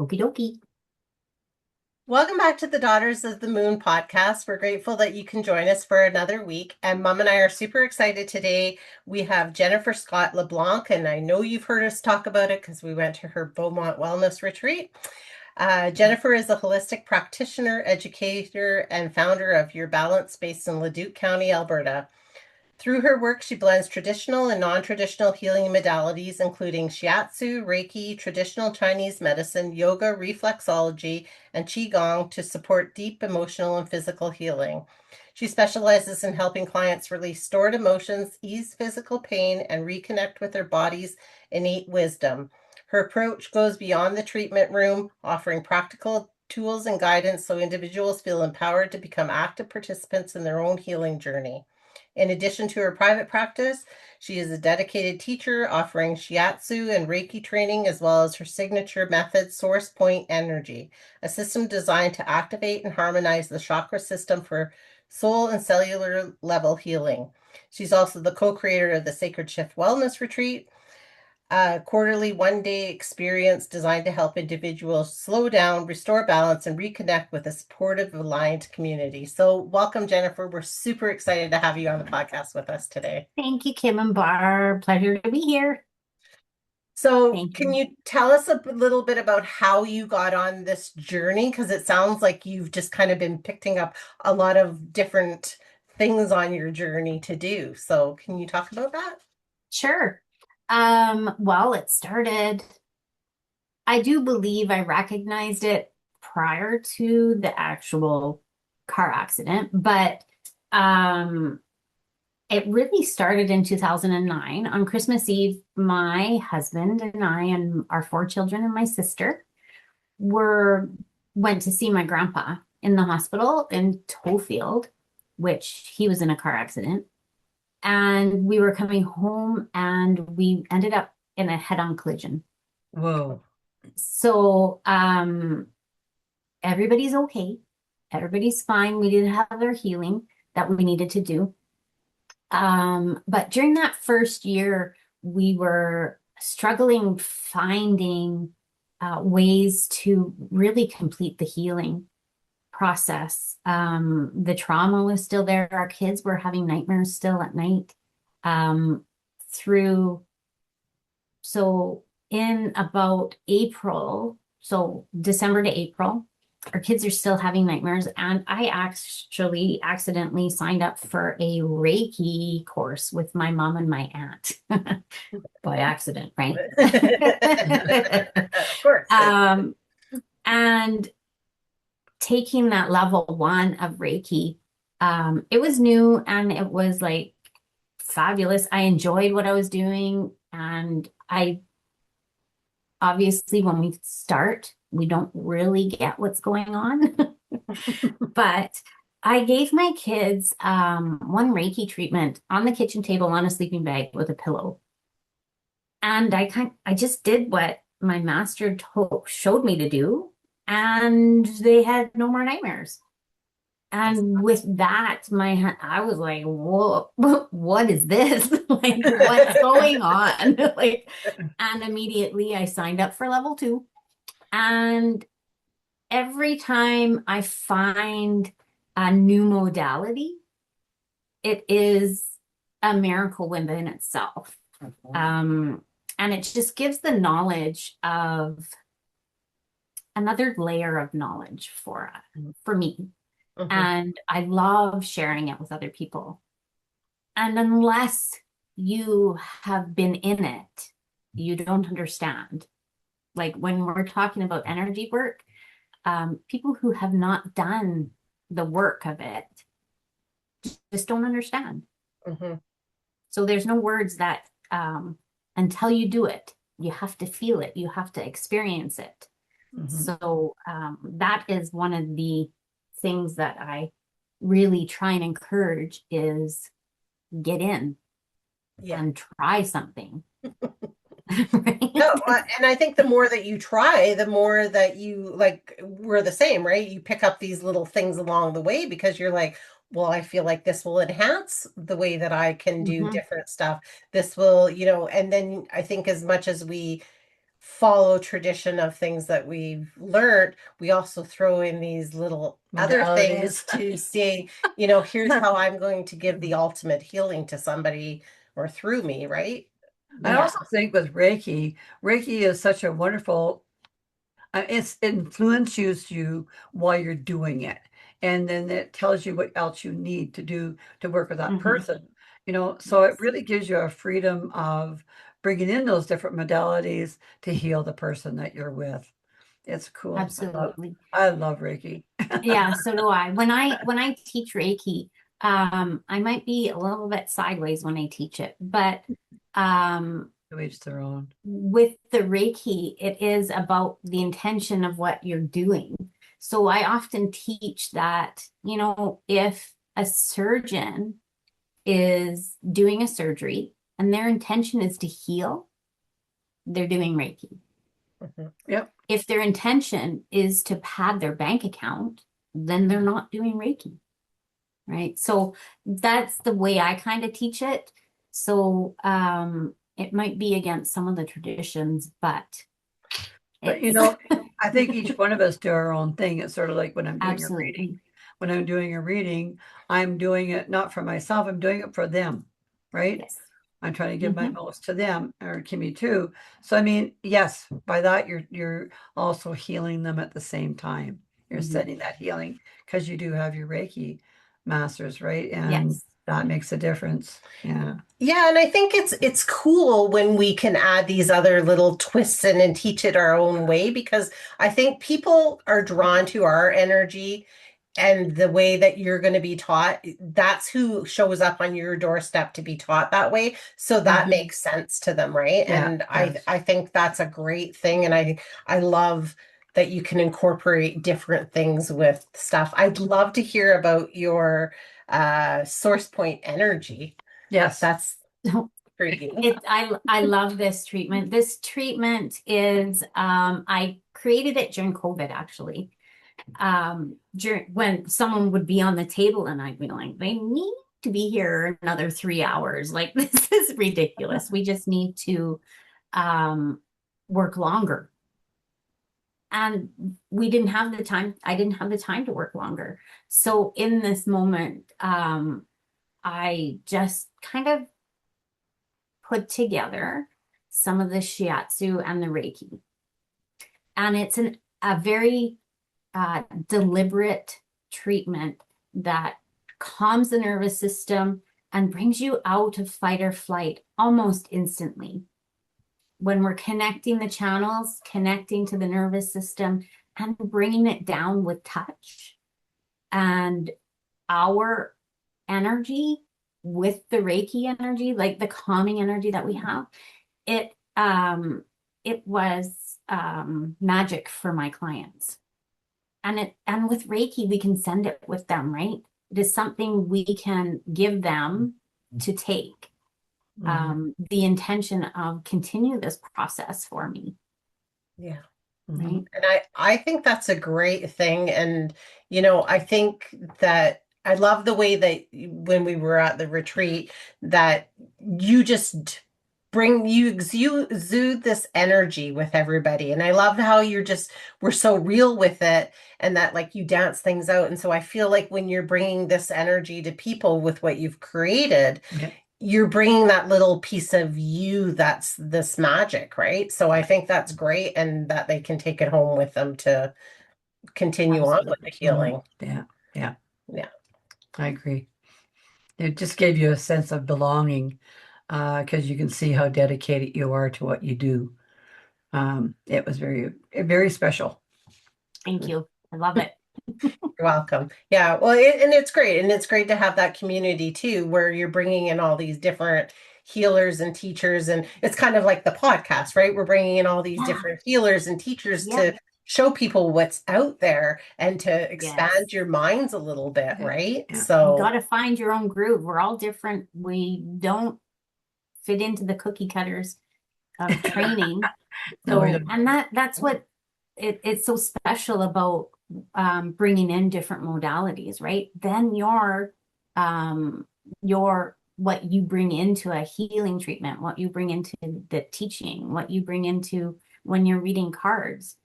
Okie dokie. Welcome back to the Daughters of the Moon podcast. We're grateful that you can join us for another week. And Mom and I are super excited today. We have Jennifer Scott LeBlanc, and I know you've heard us talk about it because we went to her Beaumont Wellness Retreat. Jennifer is a holistic practitioner, educator, and founder of Your Balance based in Leduc County, Alberta. Through her work, she blends traditional and non-traditional healing modalities, including Shiatsu, Reiki, traditional Chinese medicine, yoga, reflexology, and Qigong to support deep emotional and physical healing. She specializes in helping clients release stored emotions, ease physical pain, and reconnect with their body's innate wisdom. Her approach goes beyond the treatment room, offering practical tools and guidance so individuals feel empowered to become active participants in their own healing journey. In addition to her private practice, she is a dedicated teacher offering Shiatsu and Reiki training, as well as her signature method, Source Point Energy, a system designed to activate and harmonize the chakra system for soul and cellular level healing. She's also the co-creator of the Sacred Shift Wellness Retreat, a quarterly one-day experience designed to help individuals slow down, restore balance, and reconnect with a supportive, aligned community. So welcome, Jennifer. We're super excited to have you on the podcast with us today. Thank you, Kim and Barb. Pleasure to be here. So Thank can you. you tell us a little bit about how you got on this journey? Because it sounds like you've just kind of been picking up a lot of different things on your journey to do. So can you talk about that? Sure. Well, it started, I do believe I recognized it prior to the actual car accident, but um, it really started in 2009. On Christmas Eve, my husband and I and our four children and my sister were went to see my grandpa in the hospital in Tofield, which he was in a car accident. And we were coming home and we ended up in a head-on collision. Whoa. So everybody's okay. Everybody's fine. We did have our healing that we needed to do. But during that first year, we were struggling finding ways to really complete the healing process. The trauma was still there. Our kids were having nightmares still at night. Um, through, so in about April, so December to April, our kids are still having nightmares. And I actually accidentally signed up for a Reiki course with my mom and my aunt by accident, right? Of course. um, and taking that level one of Reiki, it was new and it was like fabulous. I enjoyed what I was doing. And I obviously, when we start, we don't really get what's going on. But I gave my kids one Reiki treatment on the kitchen table on a sleeping bag with a pillow. And I just did what my master showed me to do, and they had no more nightmares. And with that, I was like, whoa, what is this? Like, what's going on? Like, and immediately I signed up for level two. And every time I find a new modality, it is a miracle within itself. Um, and it just gives the knowledge of another layer of knowledge for me. Mhm. And I love sharing it with other people. And unless you have been in it, you don't understand. Like when we're talking about energy work, people who have not done the work of it just don't understand. Mhm. So there's no words that until you do it, you have to feel it, you have to experience it. Mhm. So that is one of the things that I really try and encourage is get in Yeah. and try something. No, Right? and I think the more that you try, the more that you like, we're the same, right? You pick up these little things along the way because you're like, well, I feel like this will enhance the way that I can do Mhm. different stuff. This will, and then I think as much as we follow tradition of things that we've learned, we also throw in these little other things Modalities. to say, here's how I'm going to give the ultimate healing to somebody or through me, right? I Yeah, also think with Reiki, Reiki is such a wonderful, it's influences you while you're doing it. And then it tells you what else you need to do to work with that hmm, person. So it yes, really gives you a freedom of bringing in those different modalities to heal the person that you're with. It's cool. absolutely. I love Reiki. Yeah, so do I. When I teach Reiki, I might be a little bit sideways when I teach it, but um, To each their own. with the Reiki, it is about the intention of what you're doing. So I often teach that, if a surgeon is doing a surgery and their intention is to heal, they're doing Reiki. Mhm. Yep. If their intention is to pad their bank account, then they're not doing Reiki, right? So that's the way I kind of teach it. So it might be against some of the traditions, but But it's I think each one of us do our own thing. It's sort of like when I'm doing a reading. absolutely. When I'm doing a reading, I'm doing it not for myself, I'm doing it for them, right? Yes. I'm trying to give my Hmm. most to them or to me too. So I mean, yes, by that you're also healing them at the same time. You're Hmm. sending that healing because you do have your Reiki masters, right? And Yes. that makes a difference. Yeah. Yeah, and I think it's cool when we can add these other little twists in and teach it our own way because I think people are drawn to our energy and the way that you're going to be taught. That's who shows up on your doorstep to be taught that way. So that Hmm. makes sense to them, right? Yeah, And it I does. I think that's a great thing, and I love that you can incorporate different things with stuff. I'd love to hear about your source point energy. Yes. That's intriguing. I love this treatment. This treatment is I created it during COVID actually. During when someone would be on the table and I'd be like, they need to be here another 3 hours. Like this is ridiculous. We just need to um work longer. And we didn't have the time. I didn't have the time to work longer. So in this moment, I just kind of put together some of the shiatsu and the Reiki. And it's a very deliberate treatment that calms the nervous system and brings you out of fight or flight almost instantly. When we're connecting the channels, connecting to the nervous system, and bringing it down with touch and our energy with the Reiki energy, like the calming energy that we have, it it was magic for my clients. And with Reiki, we can send it with them, right? It is something we can give them to take. Mhm. The intention of continue this process for me, Yeah. Mhm. right? And I think that's a great thing. And, I think that I love the way that when we were at the retreat, that you just you exude this energy with everybody. And I love how we're so real with it and that like you dance things out. And so I feel like when you're bringing this energy to people with what you've created, Yeah, you're bringing that little piece of you that's this magic, right? So I think that's great and that they can take it home with them to continue on with the Absolutely. mhm. healing. Yeah, yeah, Yeah. I agree. It just gave you a sense of belonging because you can see how dedicated you are to what you do. It was very special. Thank you. I love it. You're welcome. Yeah, well, and it's great. And it's great to have that community too, where you're bringing in all these different healers and teachers. And it's kind of like the podcast, right? We're bringing in all these Yeah. different healers and teachers Yep. to show people what's out there and to Yes. expand your minds a little bit, Yeah, right? yeah. You got So, to find your own groove. We're all different. We don't fit into the cookie cutters of training. No, we So, don't. and that's what it's so special about bringing in different modalities, right? Then um, your what you bring into a healing treatment, what you bring into the teaching, what you bring into when you're reading cards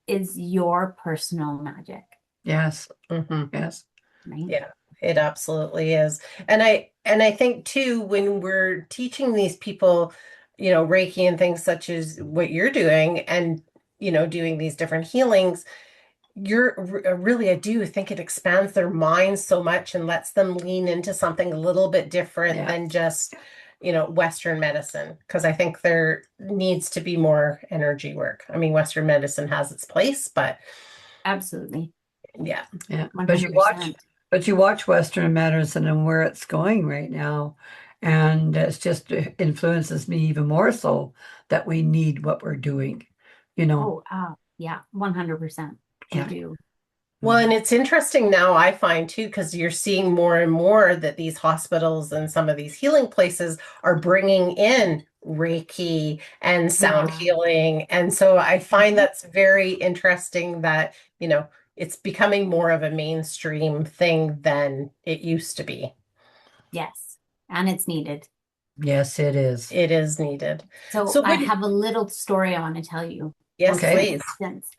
is your personal magic, Yes. hmm Yes. right? Yeah, it absolutely is. And I think too, when we're teaching these people, Reiki and things such as what you're doing and, doing these different healings, really, I do think it expands their minds so much and lets them lean into something a little bit different Yeah. than just, Western medicine. Because I think there needs to be more energy work. I mean, Western medicine has its place, but Absolutely. yeah. Yeah. But 100%. you watch Western medicine and where it's going right now. And it's just influences me even more so that we need what we're doing, you know. Oh, yeah, 100%. We Yeah. do. Well, and it's interesting now, I find too, because you're seeing more and more that these hospitals and some of these healing places are bringing in Reiki and sound Yeah. healing. And so I find Mhm. that's very interesting that, it's becoming more of a mainstream thing than it used to be. Yes. And it's needed. Yes, it is. It is needed. So So I what, have a little story I want to tell you. yes, For Okay. please. instance,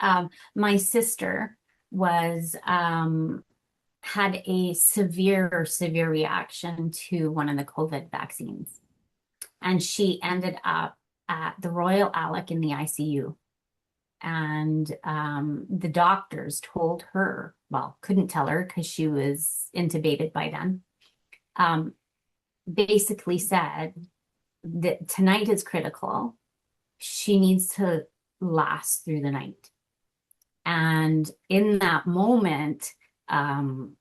my sister was had a severe reaction to one of the COVID vaccines, and she ended up at the Royal Alec in the ICU. And the doctors told her, well, couldn't tell her because she was intubated by then. Um, Basically said that tonight is critical. She needs to last through the night. And in that moment, um,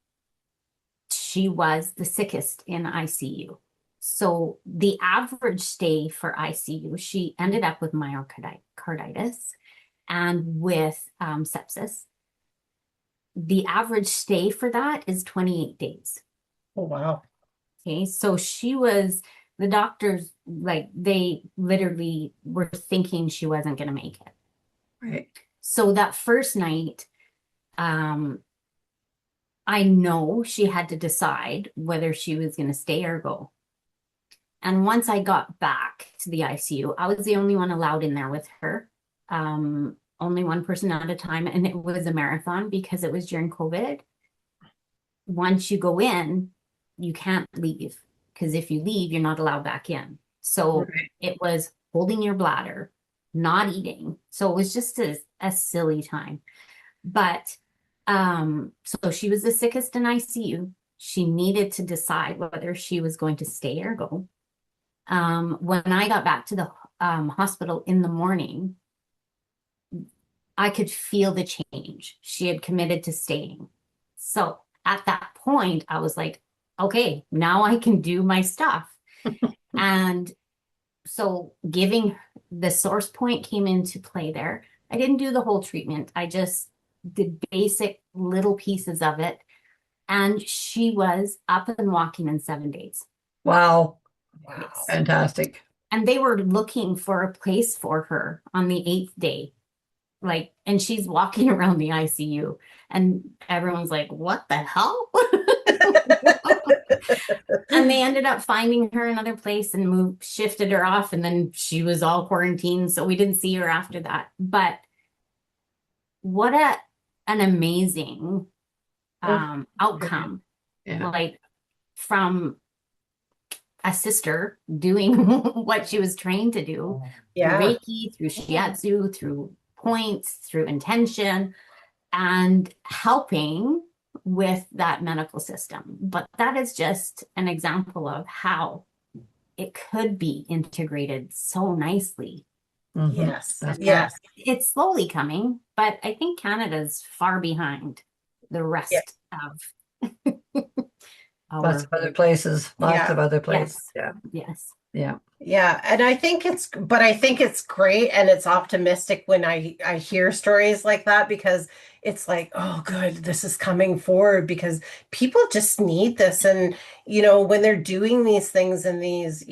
she was the sickest in ICU. So the average stay for ICU, she ended up with myocarditis and with sepsis. The average stay for that is 28 days. Oh, wow. Okay, so the doctors, like, they literally were thinking she wasn't going to make it. Right. So that first night, um, I know she had to decide whether she was going to stay or go. And once I got back to the ICU, I was the only one allowed in there with her. Only one person at a time. And it was a marathon because it was during COVID. Once you go in, you can't leave because if you leave, you're not allowed back in. So Right. it was holding your bladder, not eating. So it was just a silly time. But so she was the sickest in ICU. She needed to decide whether she was going to stay or go. When I got back to the hospital in the morning, I could feel the change. She had committed to staying. So at that point, I was like, okay, now I can do my stuff. And so giving the source point came into play there. I didn't do the whole treatment. I just did basic little pieces of it. And she was up and walking in 7 days. Wow. Wow. Yes. Fantastic. And they were looking for a place for her on the eighth day. Like, and she's walking around the ICU, and everyone's like, what the hell? And they ended up finding her another place and shifted her off, and then she was all quarantined, so we didn't see her after that. But what an amazing outcome, Yeah. like, from a sister doing what she was trained to do through Yeah. Reiki, through Shiatsu, through points, through intention, and helping with that medical system. But that is just an example of how it could be integrated so nicely. Mhm. Yes. That's right. Yes. It's slowly coming, but I think Canada's far behind the Yeah. rest of Lots our. of other places. Lots Yeah. of other places. Yes, Yeah. yes. Yeah. Yeah, and I think it's great and it's optimistic when I hear stories like that because it's like, oh, good, this is coming forward because people just need this. And, when they're doing these things in these,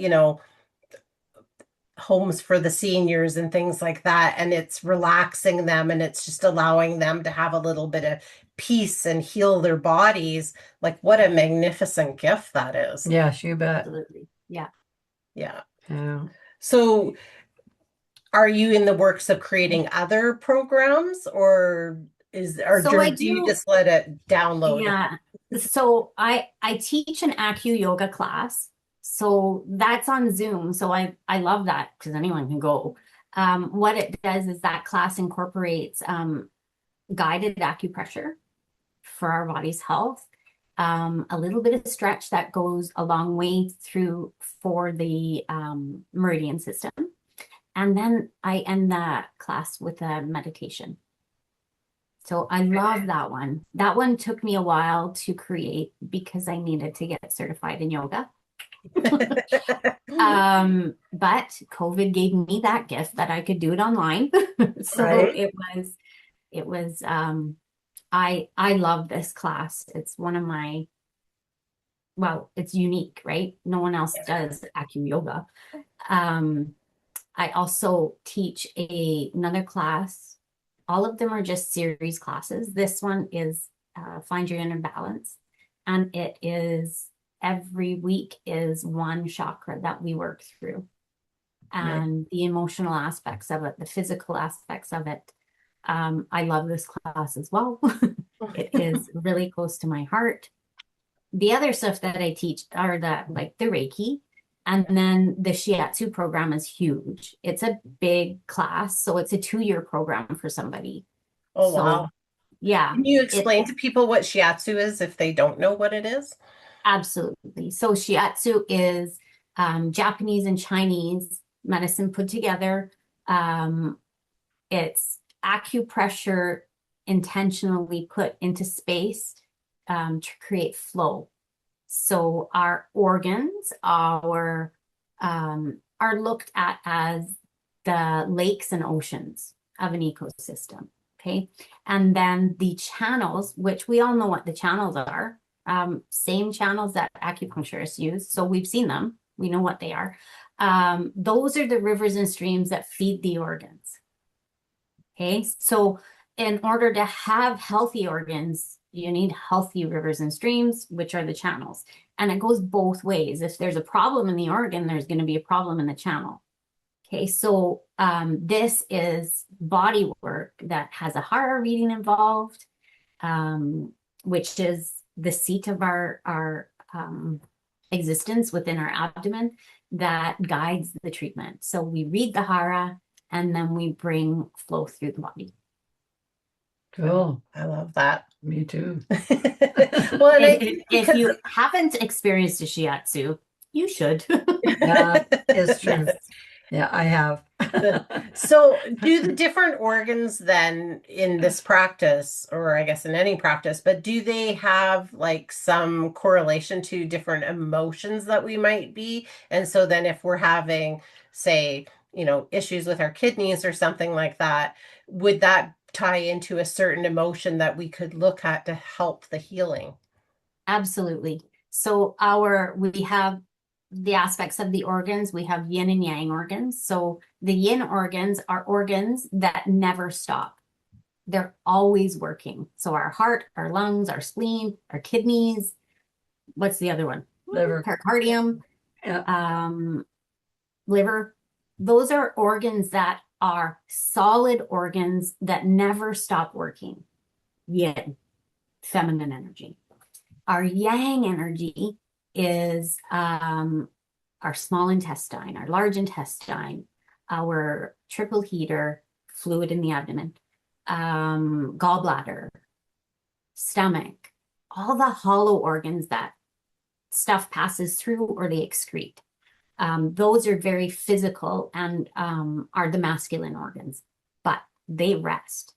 homes for the seniors and things like that, and it's relaxing them and it's just allowing them to have a little bit of peace and heal their bodies, like what a magnificent gift that is. Yes, you bet. Absolutely. Yeah. Yeah. Yeah. So are you in the works of creating other programs, or So I do you do, just let it download? yeah. So I teach an Acu yoga class. So that's on Zoom. So I love that because anyone can go. What it does is that class incorporates guided acupressure for our body's health, a little bit of stretch that goes a long way through for the meridian system. And then I end the class with a meditation. So I love that one. That one took me a while to create because I needed to get certified in yoga. But COVID gave me that gift that I could do it online. So Right? it was I love this class. It's one of my, well, it's unique, right? No one else does Acu Yoga. Um, I also teach another class. All of them are just series classes. This one is Find Your Inner Balance, and it is every week is one chakra that we work through, Right. and the emotional aspects of it, the physical aspects of it. I love this class as well. It is really close to my heart. The other stuff that I teach are the Reiki. And then the Shiatsu program is huge. It's a big class. So it's a 2-year program for somebody. Oh, So wow. yeah, Can you it explain to people what shiatsu is if they don't know what it is? absolutely. So Shiatsu is Japanese and Chinese medicine put together. Um, it's acupressure intentionally put into space to create flow. So our organs are looked at as the lakes and oceans of an ecosystem. Okay. And then the channels, which we all know what the channels are, same channels that acupuncturists use. So we've seen them, we know what they are. Those are the rivers and streams that feed the organs. Okay. So in order to have healthy organs, you need healthy rivers and streams, which are the channels. And it goes both ways. If there's a problem in the organ, there's going to be a problem in the channel. Okay, so this is body work that has a hara reading involved, um, which is the seat of our existence within our abdomen that guides the treatment. So we read the hara and then we bring flow through the body. Cool. I love that. Me too. Well, and I think If because you haven't experienced a shiatsu, you should. Yeah, it's true. Yes, Yeah, I have. so do the different organs then in this practice, or I guess in any practice, but do they have like some correlation to different emotions that we might be? And so then if we're having, say, issues with our kidneys or something like that, would that tie into a certain emotion that we could look at to help the healing? absolutely. So we have the aspects of the organs. We have yin and yang organs. So the yin organs are organs that never stop. They're always working. So our heart, our lungs, our spleen, our kidneys. What's the other one? Liver. Pericardium, Yeah. liver. Those are organs that are solid organs that never stop working. Yin, feminine energy. Our yang energy is our small intestine, our large intestine, our triple heater, fluid in the abdomen, gallbladder, stomach, all the hollow organs that stuff passes through or they excrete. Those are very physical and are the masculine organs, but they rest.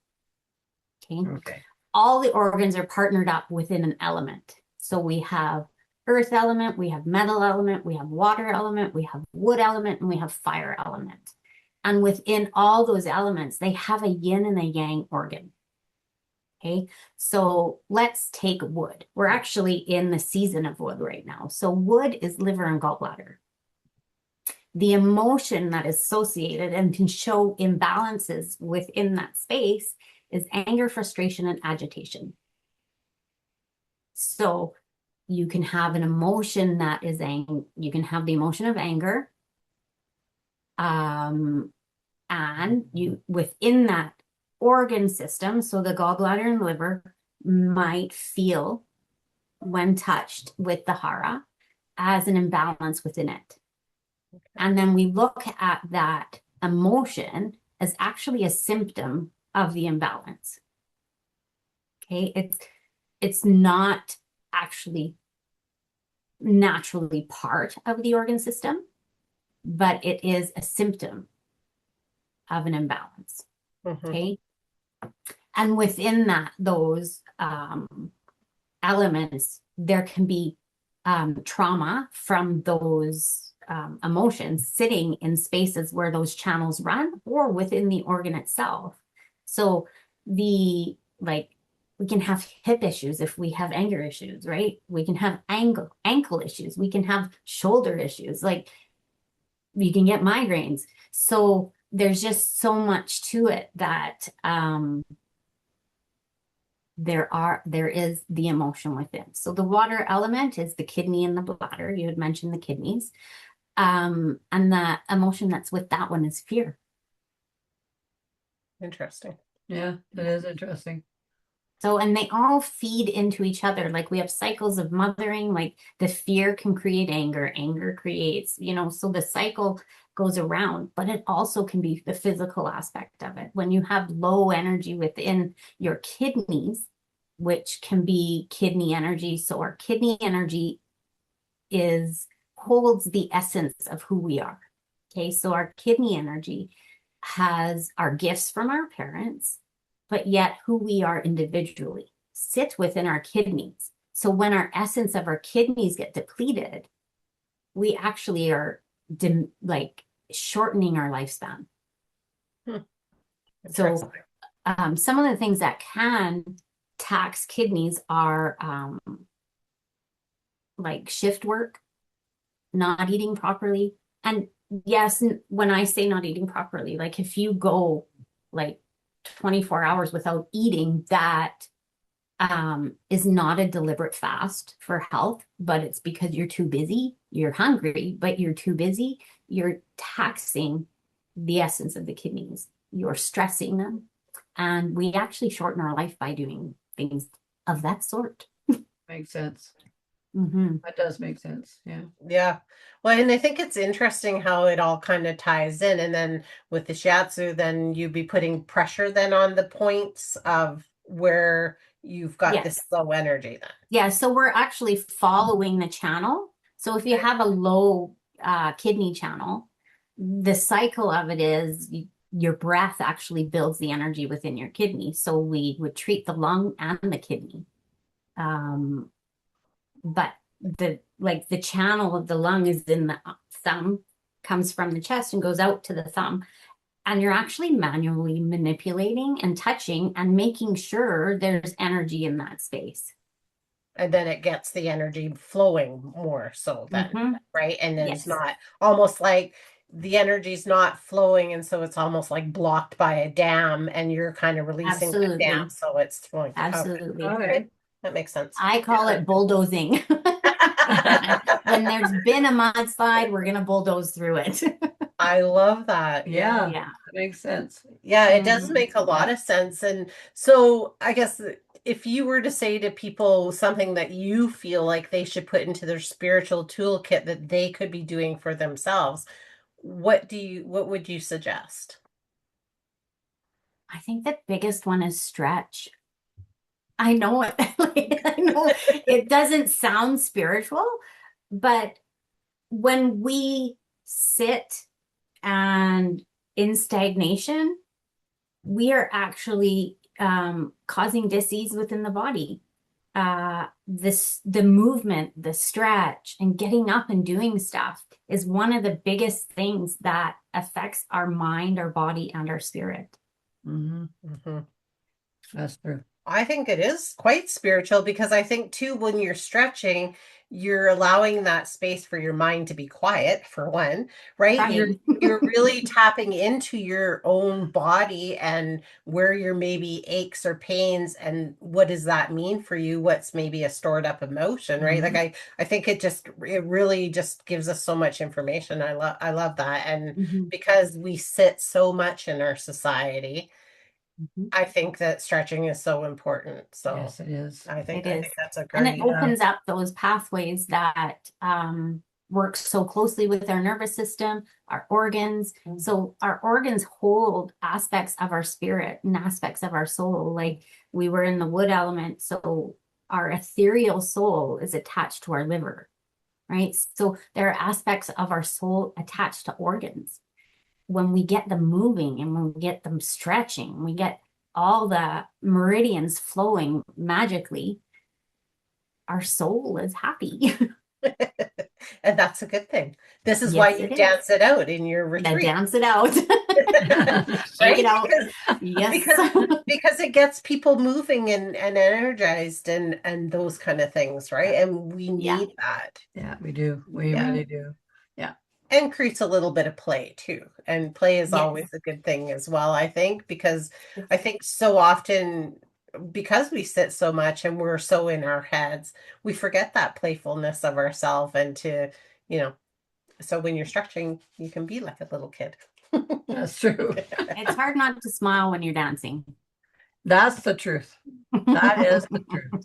Okay. Okay. All the organs are partnered up within an element. So we have earth element, we have metal element, we have water element, we have wood element, and we have fire element. And within all those elements, they have a yin and a yang organ. Okay, so let's take wood. We're actually in the season of wood right now. So wood is liver and gallbladder. The emotion that is associated and can show imbalances within that space is anger, frustration, and agitation. So you can have an emotion that is you can have the emotion of anger, And you, within that organ system, so the gallbladder and liver might feel when touched with the hara as an imbalance within it. And then we look at that emotion as actually a symptom of the imbalance. Okay, it's not actually naturally part of the organ system, but it is a symptom of an imbalance. Okay. And within that, those elements, there can be trauma from those emotions sitting in spaces where those channels run or within the organ itself. So we can have hip issues if we have anger issues, right? We can have ankle issues. We can have shoulder issues. Like you can get migraines. So there's just so much to it that there is the emotion within. So the water element is the kidney and the bladder. You had mentioned the kidneys. And the emotion that's with that one is fear. Interesting. Yeah, that is interesting. So, and they all feed into each other. Like we have cycles of mothering, like the fear can create anger creates, so the cycle goes around, but it also can be the physical aspect of it. When you have low energy within your kidneys, which can be kidney energy. So our kidney energy holds the essence of who we are. Okay. So our kidney energy has our gifts from our parents, but yet who we are individually sit within our kidneys. So when our essence of our kidneys get depleted, we actually are shortening our lifespan. So some of the things that can tax kidneys are like shift work, not eating properly. And yes, when I say not eating properly, like if you go like 24 hours without eating, that is not a deliberate fast for health, but it's because you're too busy. You're hungry, but you're too busy. You're taxing the essence of the kidneys. You're stressing them. And we actually shorten our life by doing things of that sort. Makes sense. Mm-hmm. That does make sense. Yeah. Yeah. Well, and I think it's interesting how it all kind of ties in. And then with the shiatsu, then you'd be putting pressure then on the points of where you've got this low energy then. Yeah. So we're actually following the channel. So if you have a low kidney channel, the cycle of it is your breath actually builds the energy within your kidney. So we would treat the lung and the kidney. But the channel of the lung is in the thumb, comes from the chest and goes out to the thumb. And you're actually manually manipulating and touching and making sure there's energy in that space. And then it gets the energy flowing more so then, right? And then it's not almost like the energy's not flowing, and so it's almost like blocked by a dam, and you're kind of releasing the dam, so it's flowing. Absolutely. Okay. That makes sense. I call it bulldozing. When there's been a mudslide, we're going to bulldoze through it. I love that. Yeah. That makes sense. Yeah, it does make a lot of sense. And so I guess if you were to say to people something that you feel like they should put into their spiritual toolkit that they could be doing for themselves, what would you suggest? I think the biggest one is stretch. I know it. I know it doesn't sound spiritual, but when we sit and in stagnation, we are actually causing disease within the body. The movement, the stretch, and getting up and doing stuff is one of the biggest things that affects our mind, our body, and our spirit. That's true. I think it is quite spiritual because I think too, when you're stretching, you're allowing that space for your mind to be quiet, for one, right? You're Right. you're really tapping into your own body and where your maybe aches or pains and what does that mean for you? What's maybe a stored up emotion, right? Like Mhm. I think it really just gives us so much information. I love that. And Mhm. because we sit so much in our society, Mhm. I think that stretching is so important. So Yes, it is. I think It I is. think that's a And it great Yeah. opens up those pathways that work so closely with our nervous system, our organs. So our organs hold aspects of our spirit and aspects of our soul. Like we were in the wood element, so our ethereal soul is attached to our liver, right? So there are aspects of our soul attached to organs. When we get them moving and when we get them stretching, we get all the meridians flowing magically, our soul is happy. and that's a good thing. This is why Yes, you it is. dance it out in your Now retreat. dance it out. Shake it Right? out. Yes. Because because it gets people moving and energized and those kind of things, right? And we Yeah. need that. Yeah, we do. We Yeah. really do. Yeah. And creates a little bit of play too. And play is Yes. always a good thing as well, I think, because I think so often because we sit so much and we're so in our heads, we forget that playfulness of ourselves and to, you know, so when you're stretching, you can be like a little kid. That's true. It's hard not to smile when you're dancing. That's the truth. That is the truth.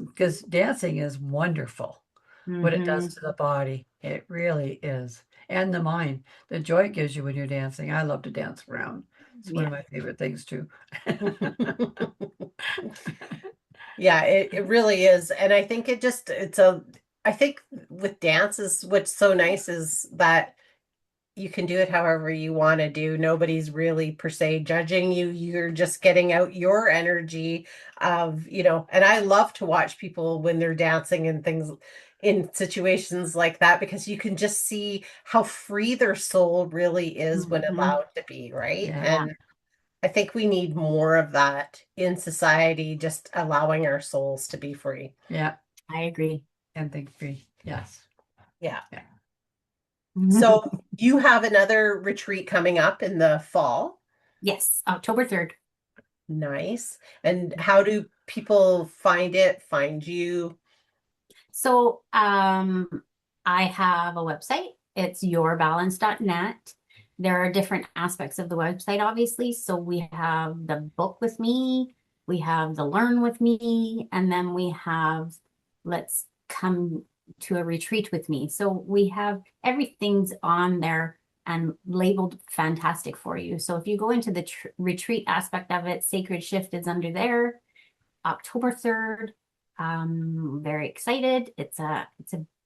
Because dancing is wonderful. What it does Hmm. to the body. It really is. And the mind. The joy it gives you when you're dancing. I love to dance around. It's one Yeah. of my favorite things too. Yeah, it really is. And I think I think with dance is what's so nice is that you can do it however you want to do. Nobody's really per se judging you. You're just getting out your energy of, and I love to watch people when they're dancing and things in situations like that because you can just see how free their soul really is when Hmm. allowed to be, right? Yeah. Yeah, And I think we need more of that in society, just allowing our souls to be free. Yeah. I agree. And think free. Yes. Yeah. Yeah. So you have another retreat coming up in the fall. Yes, October 3rd. Nice. And how do people find it, find you? So I have a website. It's yourbalance.net. There are different aspects of the website, obviously. So we have the book with me, we have the learn with me, and then we have let's come to a retreat with me. So we have everything's on there and labeled fantastic for you. So if you go into the retreat aspect of it, Sacred Shift is under there. October 3rd. Very excited. It's a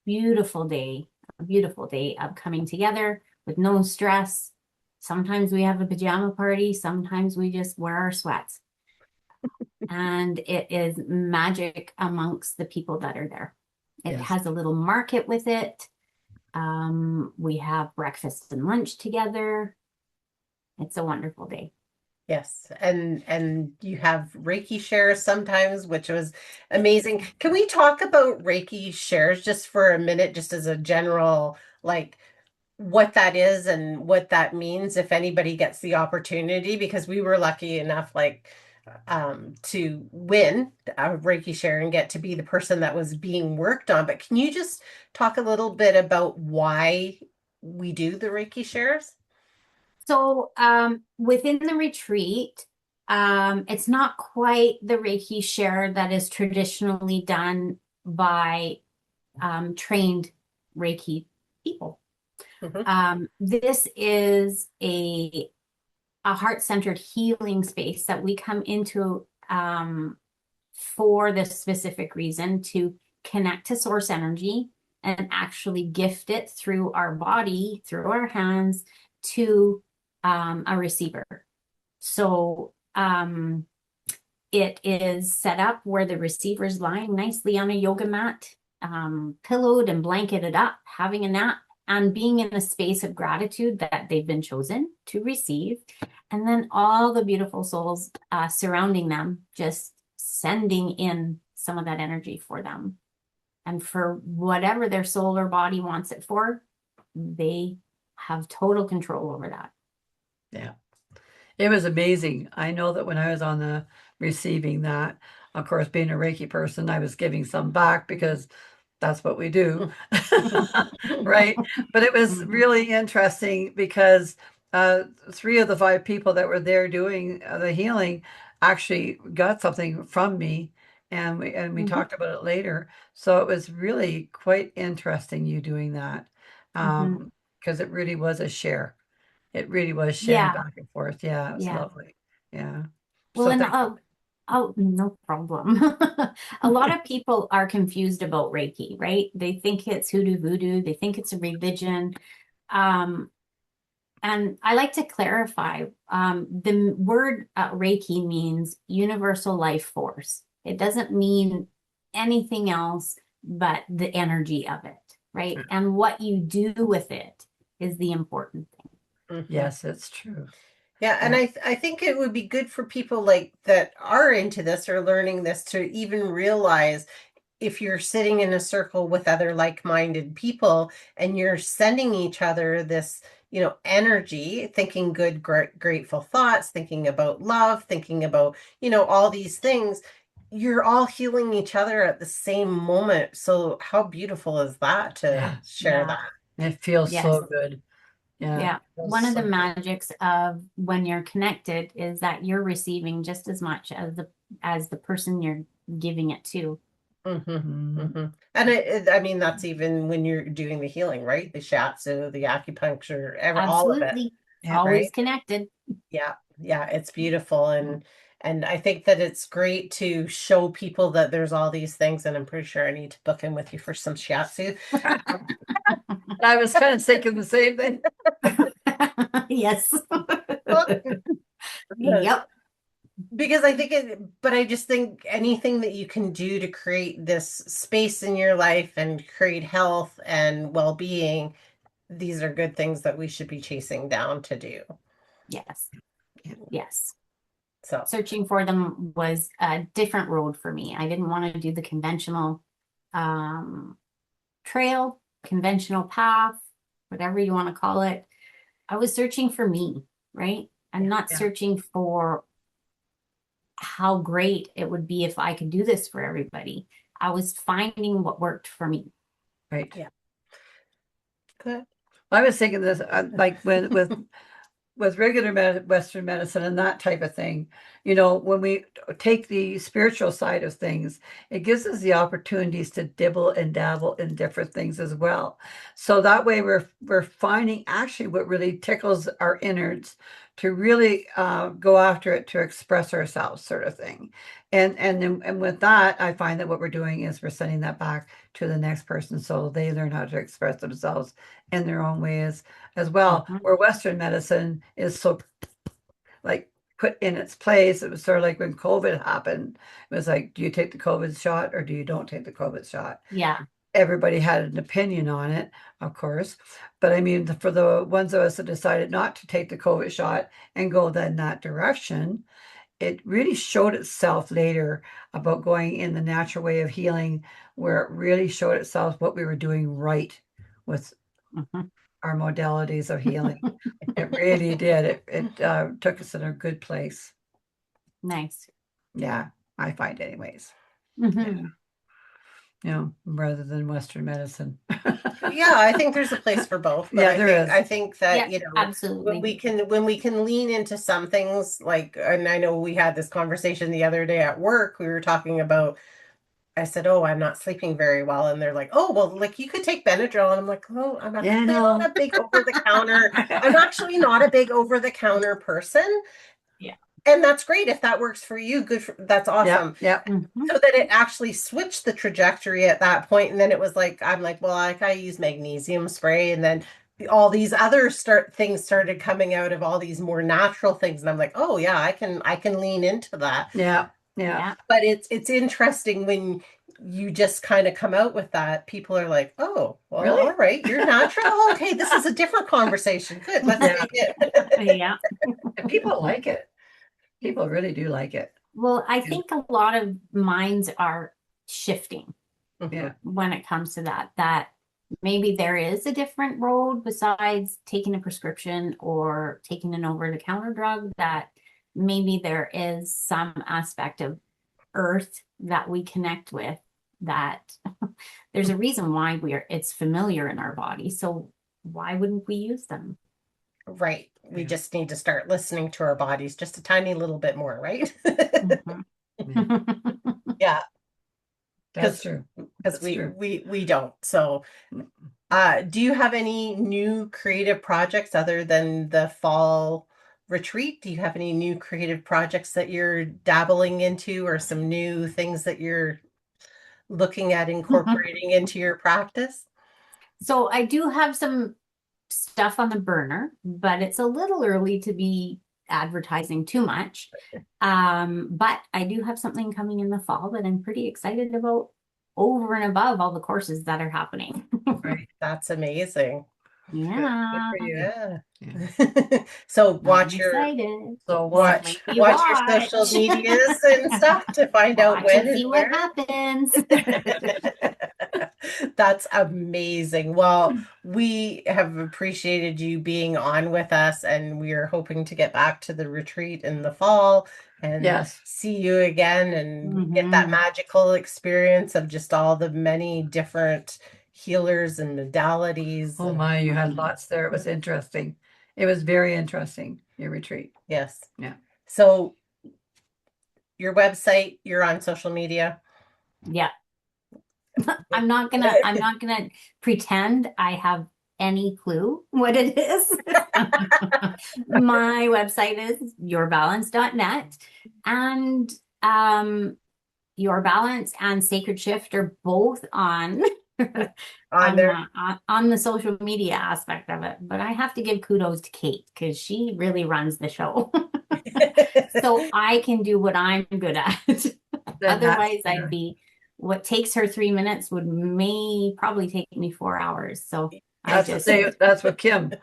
beautiful day of coming together with no stress. Sometimes we have a pajama party, sometimes we just wear our sweats. And it is magic amongst the people that are there. It Yes. has a little market with it. We have breakfast and lunch together. It's a wonderful day. Yes. And you have Reiki shares sometimes, which was amazing. Can we talk about Reiki shares just for a minute, just as a general, like what that is and what that means if anybody gets the opportunity? Because we were lucky enough, like to win a Reiki share and get to be the person that was being worked on. But can you just talk a little bit about why we do the Reiki shares? So within the retreat, it's not quite the Reiki share that is traditionally done by trained Reiki people. Mhm. This is a heart-centered healing space that we come into for this specific reason to connect to source energy and actually gift it through our body, through our hands to a receiver. So it is set up where the receiver is lying nicely on a yoga mat, pillowed and blanketed up, having a nap, and being in a space of gratitude that they've been chosen to receive. And then all the beautiful souls surrounding them, just sending in some of that energy for them. And for whatever their soul or body wants it for, they have total control over that. Yeah. It was amazing. I know that when I was on the receiving that, of course, being a Reiki person, I was giving some back because that's what we do. Right. But it was really interesting because 3 of the 5 people that were there doing the healing actually got something from me. And we talked about it later. So it was really quite interesting you doing that. Because it really was a share. It really was sharing Yeah. back and forth. Yeah, it was Yeah. lovely. Yeah. Well, So and thank you. oh, no problem. A lot of people are confused about Reiki, right? They think it's hoodoo voodoo. They think it's a religion. Um, and I like to clarify, the word Reiki means universal life force. It doesn't mean anything else but the energy of it, right? And what you do with it is the important thing. Yes, it's true. Yeah, and Yeah. I think it would be good for people like that are into this or learning this to even realize if you're sitting in a circle with other like-minded people and you're sending each other this, energy, thinking good, grateful thoughts, thinking about love, thinking about, all these things, you're all healing each other at the same moment. So how beautiful is that to Yeah. share Yeah. that? It feels Yes. so good. Yeah. Yeah. It feels One of so the good. magics of when you're connected is that you're receiving just as much as the person you're giving it to. And I mean, that's even when you're doing the healing, right? The shiatsu, the acupuncture, all of it, Absolutely. Yeah. Always right? connected. Yeah, yeah, it's beautiful, and I think that it's great to show people that there's all these things, and I'm pretty sure I need to book in with you for some shiatsu. I was kind of thinking the same thing. Yes. Yep. Because I think but I just think anything that you can do to create this space in your life and create health and well-being, these are good things that we should be chasing down to do. Yes. Yes. So, Searching for them was a different road for me. I didn't want to do the conventional um, trail, conventional path, whatever you want to call it. I was searching for me, right? I'm not Yeah. searching for how great it would be if I could do this for everybody. I was finding what worked for me. Right. yeah. Good. I was thinking this, like with regular Western medicine and that type of thing, when we take the spiritual side of things, it gives us the opportunities to dibble and dabble in different things as well. So that way we're finding actually what really tickles our innards to really go after it to express ourselves, sort of thing. And with that, I find that what we're doing is we're sending that back to the next person so they learn how to express themselves in their own ways as well. Mhm. Where Western medicine is so like put in its place. It was sort of like when COVID happened. It was like, do you take the COVID shot or do you don't take the COVID shot? Yeah. Everybody had an opinion on it, of course. But I mean, for the ones of us that decided not to take the COVID shot and go then that direction, it really showed itself later about going in the natural way of healing, where it really showed itself what we were doing right with Mhm. our modalities of healing. It really did. It took us in a good place. Nice. Yeah, I find anyways. Yeah, Hmm. rather than Western medicine. Yeah, I think there's a place for both, but Yeah, there is. I think that, Yeah, absolutely. when we can lean into some things like, and I know we had this conversation the other day at work, we were talking about, I said, "Oh, I'm not sleeping very well." And they're like, "Oh, well, like you could take Benadryl." And I'm like, "Oh, I'm Yeah, actually not no. a big over the counter. I'm actually not a big over the counter person." Yeah. And that's great if that works for you. That's Yeah, awesome. yeah, Hmm. So that it actually switched the trajectory at that point, and then it was like I'm like, well, I use magnesium spray, and then all these other things started coming out of all these more natural things, and I'm like, oh yeah, I can lean into that. yeah, yeah. Yeah. But it's interesting when you just kind of come out with that. People are like, oh, well, Really? all right, you're natural. Okay, this is a different conversation. Good, let's Yeah. take it. Yeah. And people like it. People really do like it. Well, I think a lot of minds are shifting Yeah. when it comes to that maybe there is a different road besides taking a prescription or taking an over-the-counter drug, that maybe there is some aspect of earth that we connect with, that there's a reason why it's familiar in our body. So why wouldn't we use them? Right. We Yeah. just need to start listening to our bodies just a tiny little bit more, right? Mhm. Yeah, That's because true. because That's we true. we don't. So, do you have any new creative projects other than the fall retreat? Do you have any new creative projects that you're dabbling into, or some new things that you're looking at incorporating into your practice? So I do have some stuff on the burner, but it's a little early to be advertising too much. But I do have something coming in the fall that I'm pretty excited about, over and above all the courses that are happening. Right. That's amazing. Good Yeah, for you. Yeah. Yeah. So I'm watch your excited. So So watch. maybe watch your social watch. medias and stuff to find out Watch when and and see what where. happens. That's amazing. Well, we have appreciated you being on with us, and we are hoping to get back to the retreat in the fall and Yes. see you again and get that Mhm. magical experience of just all the many different healers and modalities. Oh And my, you had lots there. It was interesting. It was very interesting, your retreat. yes. Yeah. So your website, you're on social media. Yeah. I'm not gonna pretend I have any clue what it is. My website is yourbalance.net, and Your Balance and Sacred Shift are both on On there. on the social media aspect of it. But I have to give kudos to Kate because she really runs the show. So I can do what I'm good at. Then that's Otherwise, I'd be what takes her 3 minutes would may probably take me 4 hours. So I that's the just, same. That's what Kim.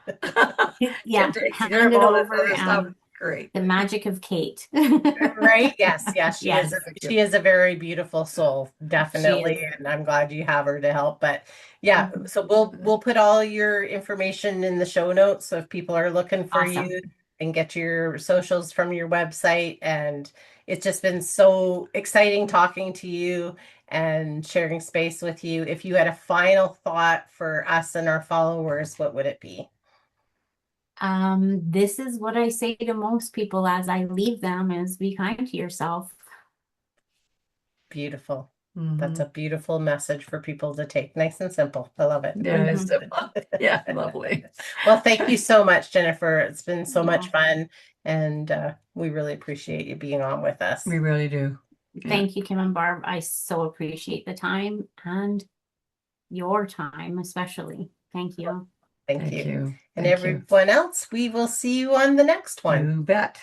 yeah, Kim takes care hand of it all this over other stuff. and Great. the magic of Kate. Right? Yes, yes, she is. Yes, She is a very beautiful soul, she definitely, is. and I'm glad you have her to help. But yeah, Mhm. so we'll put all your information in the show notes. So if people are looking for Awesome. you and get your socials from your website, and it's just been so exciting talking to you and sharing space with you. If you had a final thought for us and our followers, what would it be? This is what I say to most people as I leave them is be kind to yourself. Beautiful. That's Hmm. a beautiful message for people to take. Nice and simple. I love it. Yeah, it's Mhm. yeah, lovely. Well, thank you so much, Jennifer. It's been so much Well, fun, and we really appreciate you being on with us. We really do. Yeah. thank you, Kim and Barb. I so appreciate the time and your time, especially. Thank you. Thank Thank you. you. And Thank you. everyone else, we will see you on the next one. You bet.